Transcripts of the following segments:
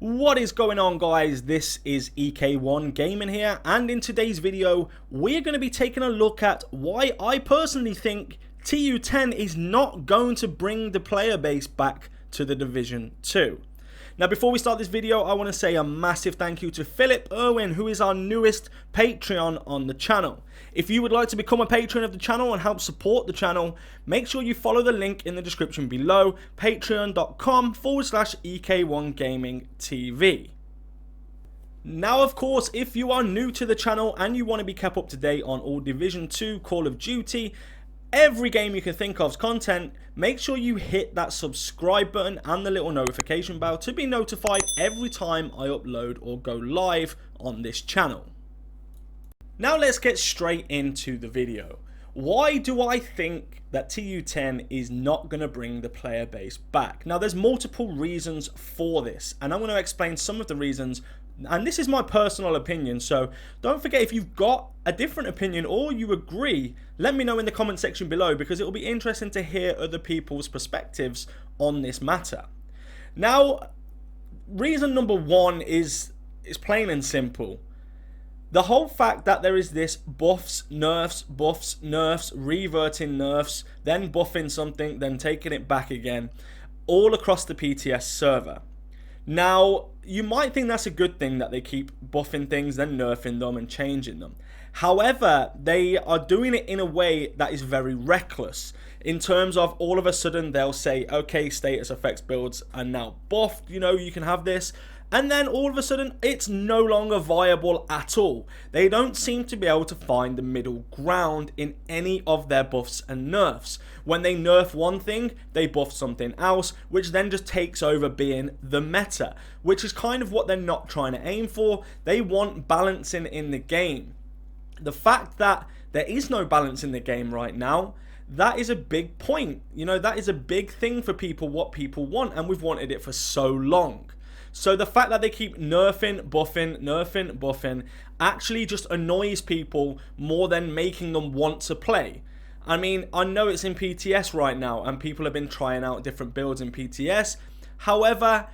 What is going on, guys? This is EK1 Gaming here, and in today's video we're going to be taking a look at why I personally think TU10 is not going to bring the player base back to the Division 2. Now, before we start this video, I want to say a massive thank you to Philip Irwin, who is our newest Patreon on the channel. If you would like to become a patron of the channel and help support the channel, make sure you follow the link in the description below, patreon.com/EK1GamingTV. Now, of course, if you are new to the channel and you want to be kept up to date on all Division 2 Call of Duty, every game you can think of's content, make sure you hit that subscribe button and the little notification bell to be notified every time I upload or go live on this channel. Now let's get straight into the video. Why do I think that TU10 is not going to bring the player base back? Now, there's multiple reasons for this, and I'm going to explain some of the reasons. And this is my personal opinion, so don't forget, if you've got a different opinion or you agree, let me know in the comment section below, because it will be interesting to hear other people's perspectives on this matter. Now, reason number one is plain and simple. The whole fact that there is this buffs, nerfs, reverting nerfs, then buffing something, then taking it back again, all across the PTS server. Now, you might think that's a good thing that they keep buffing things, then nerfing them and changing them. However, they are doing it in a way that is very reckless. In terms of, all of a sudden they'll say, okay, status effects builds are now buffed, you know, you can have this. And then all of a sudden, it's no longer viable at all. They don't seem to be able to find the middle ground in any of their buffs and nerfs. When they nerf one thing, they buff something else, which then just takes over being the meta, which is kind of what they're not trying to aim for. They want balancing in the game. The fact that there is no balance in the game right now, that is a big point. You know, that is a big thing for people, what people want, and we've wanted it for so long. So the fact that they keep nerfing, buffing, actually just annoys people more than making them want to play. I mean, I know it's in PTS right now and people have been trying out different builds in PTS. However,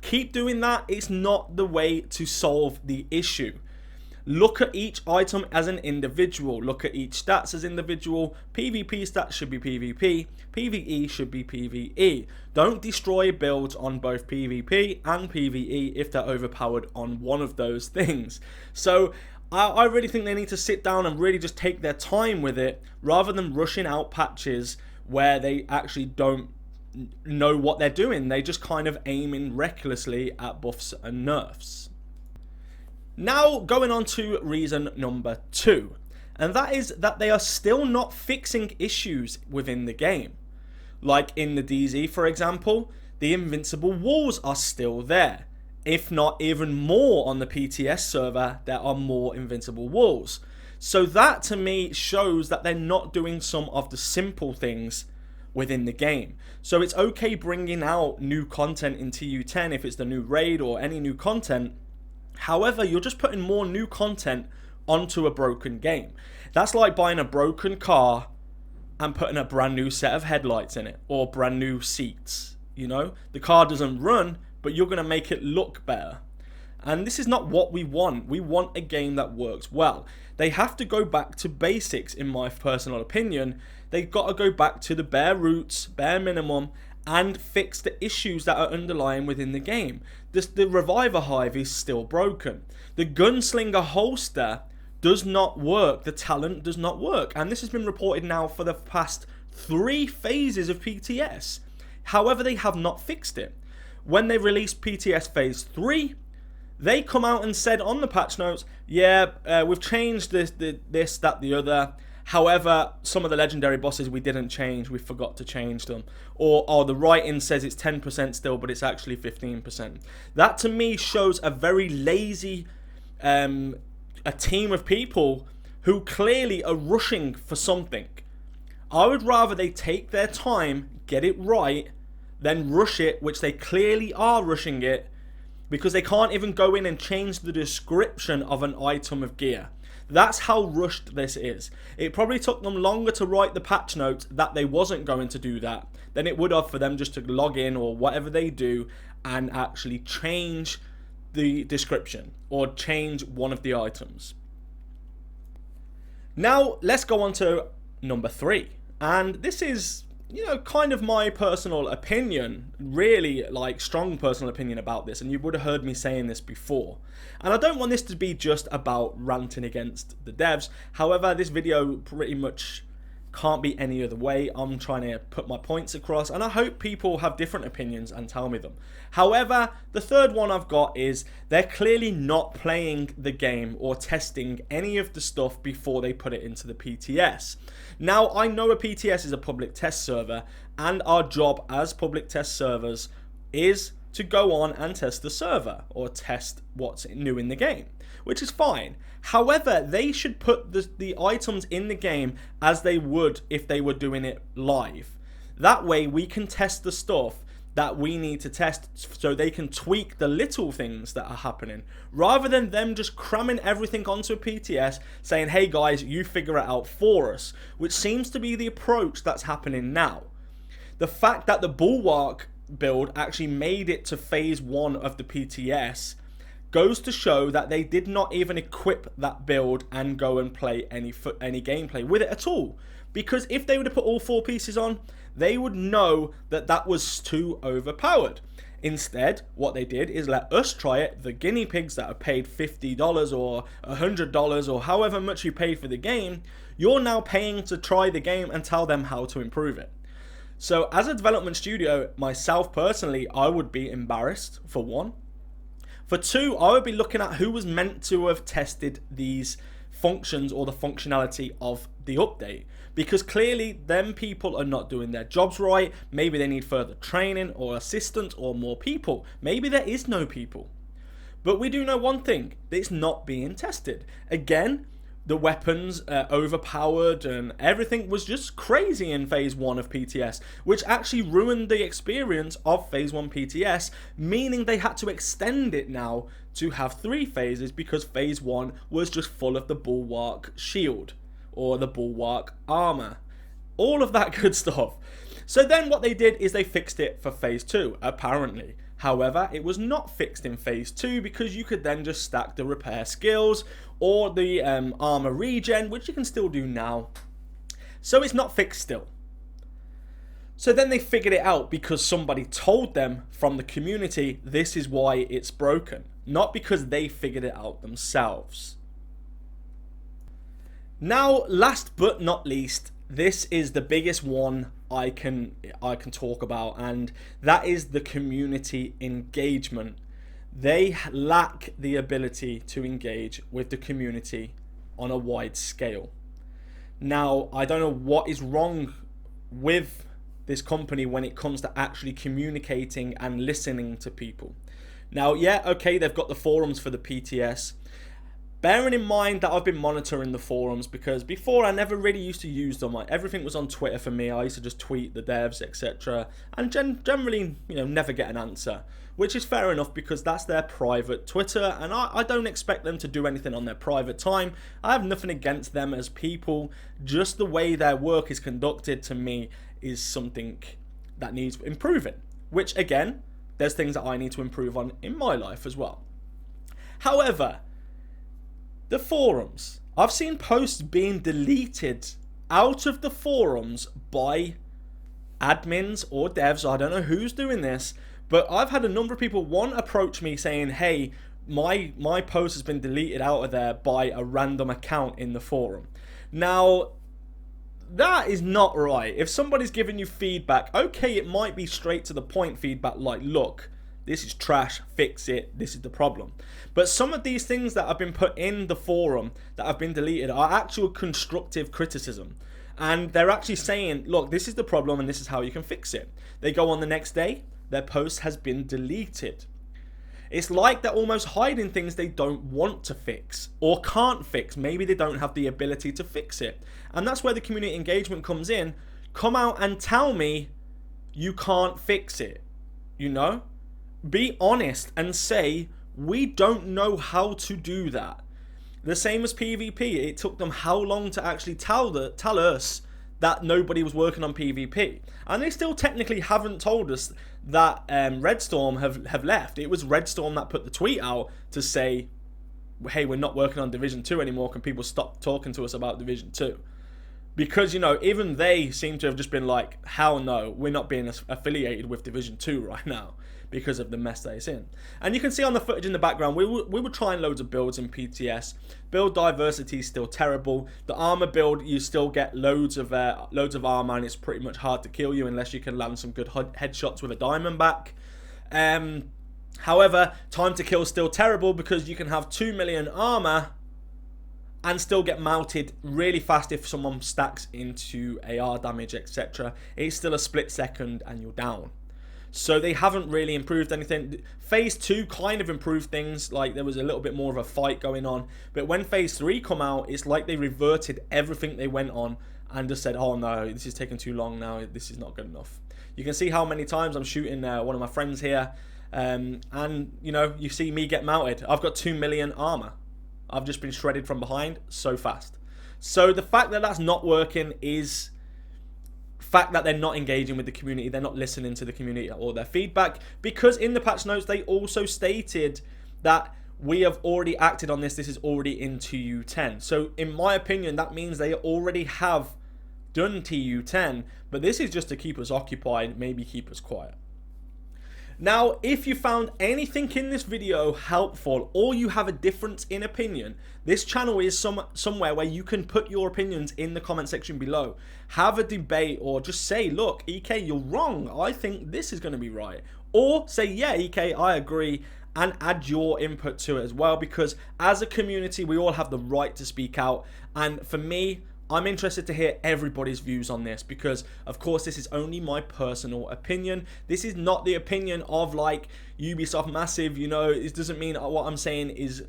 keep doing that. It's not the way to solve the issue. Look at each item as an individual. Look at each stats as individual. PvP stats should be PvP. PvE should be PvE. Don't destroy builds on both PvP and PvE if they're overpowered on one of those things. So I really think they need to sit down and really just take their time with it, rather than rushing out patches where they actually don't know what they're doing. They just kind of aiming recklessly at buffs and nerfs. Now, going on to reason number two, and that is that they are still not fixing issues within the game. Like in the DZ, for example, the invincible walls are still there. If not even more on the PTS server, there are more invincible walls. So that to me shows that they're not doing some of the simple things within the game. So it's okay bringing out new content in TU10 if it's the new raid or any new content. However, you're just putting more new content onto a broken game. That's like buying a broken car and putting a brand new set of headlights in it, or brand new seats. You know, the car doesn't run, but you're going to make it look better. And this is not what we want. We want a game that works well. They have to go back to basics, in my personal opinion. They've got to go back to the bare roots, bare minimum, and fix the issues that are underlying within the game. The Reviver Hive is still broken. The Gunslinger holster does not work. The talent does not work. And this has been reported now for the past 3 phases of PTS. However, they have not fixed it. When they released PTS Phase 3, they come out and said on the patch notes, yeah, we've changed this, that, the other. However, some of the legendary bosses we didn't change, we forgot to change them. Or the writing says it's 10% still, but it's actually 15%. That to me shows a very lazy a team of people who clearly are rushing for something. I would rather they take their time, get it right, than rush it, which they clearly are rushing it, because they can't even go in and change the description of an item of gear. That's how rushed this is. It probably took them longer to write the patch notes that they wasn't going to do that than it would have for them just to log in or whatever they do and actually change the description or change one of the items. Now, let's go on to number 3. And this is, kind of my personal opinion, really like strong personal opinion about this, and you would have heard me saying this before. And I don't want this to be just about ranting against the devs. However, this video pretty much can't be any other way. I'm trying to put my points across, and I hope people have different opinions and tell me them. However, the third one I've got is they're clearly not playing the game or testing any of the stuff before they put it into the PTS. Now, I know a PTS is a public test server, and our job as public test servers is to go on and test the server or test what's new in the game, which is fine. However, they should put the items in the game as they would if they were doing it live. That way we can test the stuff that we need to test so they can tweak the little things that are happening, rather than them just cramming everything onto a PTS saying, hey guys, you figure it out for us, which seems to be the approach that's happening now. The fact that the Bulwark build actually made it to phase 1 of the PTS goes to show that they did not even equip that build and go and play any gameplay with it at all. Because if they were to put all 4 pieces on, they would know that that was too overpowered. Instead, what they did is let us try it, the guinea pigs that are paid $50 or $100 or however much you paid for the game. You're now paying to try the game and tell them how to improve it. So as a development studio, myself personally, I would be embarrassed, for one. For 2, I would be looking at who was meant to have tested these functions or the functionality of the update, because clearly them people are not doing their jobs right. Maybe they need further training or assistance or more people. Maybe there is no people. But we do know one thing, that it's not being tested. Again, the weapons overpowered and everything was just crazy in phase 1 of PTS, which actually ruined the experience of phase 1 PTS, meaning they had to extend it now to have 3 phases because phase 1 was just full of the Bulwark shield or the Bulwark armor, all of that good stuff. So then what they did is they fixed it for phase 2, apparently. However, it was not fixed in phase 2 because you could then just stack the repair skills or the armor regen, which you can still do now. So it's not fixed still. So then they figured it out because somebody told them from the community this is why it's broken, not because they figured it out themselves. Now, last but not least, this is the biggest one I can talk about, and that is the community engagement. They lack the ability to engage with the community on a wide scale. Now, I don't know what is wrong with this company when it comes to actually communicating and listening to people. Now, yeah, okay, they've got the forums for the PTS. Bearing in mind that I've been monitoring the forums, because before I never really used to use them. Everything was on Twitter for me. I used to just tweet the devs, etc. And generally, never get an answer. Which is fair enough because that's their private Twitter. And I don't expect them to do anything on their private time. I have nothing against them as people. Just the way their work is conducted, to me, is something that needs improving. Which, again, there's things that I need to improve on in my life as well. However, the forums. I've seen posts being deleted out of the forums by admins or devs. I don't know who's doing this, but I've had a number of people, one, approach me saying, hey, my post has been deleted out of there by a random account in the forum. Now, that is not right. If somebody's giving you feedback, okay, it might be straight to the point feedback like, look, this is trash, fix it, this is the problem. But some of these things that have been put in the forum that have been deleted are actual constructive criticism. And they're actually saying, look, this is the problem and this is how you can fix it. They go on the next day, their post has been deleted. It's like they're almost hiding things they don't want to fix or can't fix. Maybe they don't have the ability to fix it. And that's where the community engagement comes in. Come out and tell me you can't fix it, Be honest and say, we don't know how to do that. The same as PvP. It took them how long to actually tell us that nobody was working on PvP? And they still technically haven't told us that Redstorm have left. It was Redstorm that put the tweet out to say, hey, we're not working on Division 2 anymore. Can people stop talking to us about Division 2? Because, you know, even they seem to have just been like, hell no, we're not being affiliated with Division 2 right now because of the mess that it's in. And you can see on the footage in the background, we were trying loads of builds in PTS. Build diversity is still terrible. The armor build, you still get loads of armor, and it's pretty much hard to kill you unless you can land some good headshots with a Diamondback. However, time to kill is still terrible because you can have 2 million armor and still get melted really fast if someone stacks into AR damage, etc. It's still a split second and you're down. So they haven't really improved anything. Phase 2 kind of improved things, like there was a little bit more of a fight going on. But when Phase 3 come out, it's like they reverted everything they went on and just said, oh no, this is taking too long now, this is not good enough. You can see how many times I'm shooting one of my friends here, and you know, you see me get melted. I've got 2 million armor. I've just been shredded from behind so fast. So the fact that that's not working is fact that they're not engaging with the community, they're not listening to the community or their feedback, because in the patch notes they also stated that we have already acted on this is already in Tu10. So in my opinion, that means they already have done Tu10, but this is just to keep us occupied, maybe keep us quiet. Now, if you found anything in this video helpful, or you have a difference in opinion, this channel is somewhere where you can put your opinions in the comment section below. Have a debate, or just say, look, EK, you're wrong. I think this is going to be right. Or say, yeah, EK, I agree, and add your input to it as well, because as a community, we all have the right to speak out. And for me, I'm interested to hear everybody's views on this because, of course, this is only my personal opinion. This is not the opinion of, like, Ubisoft Massive, you know. It doesn't mean what I'm saying is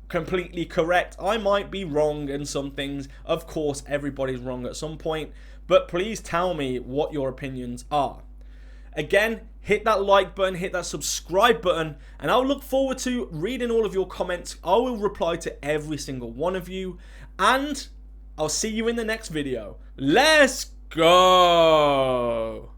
completely correct. I might be wrong in some things. Of course, everybody's wrong at some point. But please tell me what your opinions are. Again, hit that like button, hit that subscribe button, and I'll look forward to reading all of your comments. I will reply to every single one of you, and I'll see you in the next video. Let's go!